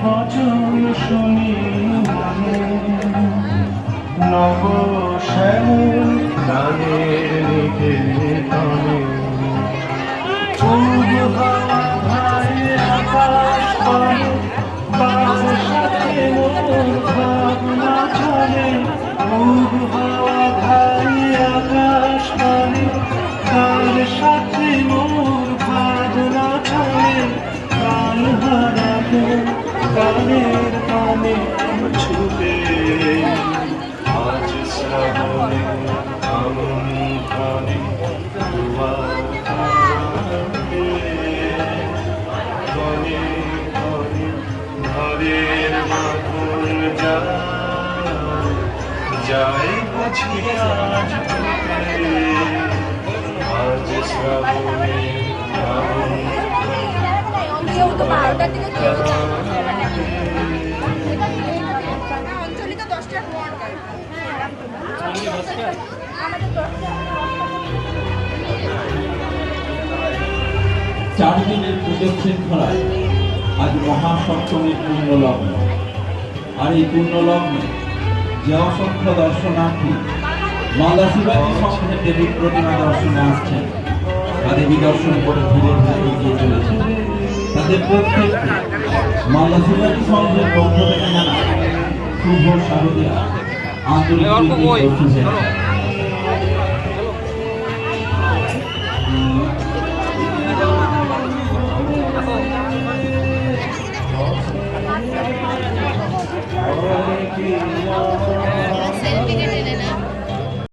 বচন শুনি মনে, নব শ্যামল গানের নিকেতনে। পূব হাওয়া ভাই আকাশ পানে, কার সাথে মোর ভাবনা চলে। পূব হাওয়া ভাই আকাশ পানে, কার সাথে মোর ভাবনা চলে। কাল হারাবো গানের পানে ছুটে, আজ শ্রাবণে আমন প্রাণে তোমার গনে গনে ঘরের বাঁধন যায় বুঝি আজ ফুটে। আজ শ্রাবণে আমন কেউ তো 12টার দিকে কেউ অঞ্চলিত 10টার পর চার দিনের পুজো শৃঙ্খলায় আজ মহাসপ্তমীর পূর্ণলগ্ন। আর এই পূর্ণলগ্নে যে অসংখ্য দর্শনার্থী মালদা শিবাজী সংঘের দেবীর প্রতিমা দর্শনে আসছেন, বা দেবী দর্শন করে ধীরে ধীরে এগিয়ে চলেছেন, তাদের প্রত্যেককে মালদা শিবাজী সংঘের পক্ষ থেকে জানা শুভ শারদীয়া আন্তরিক শুভেচ্ছা। Oh,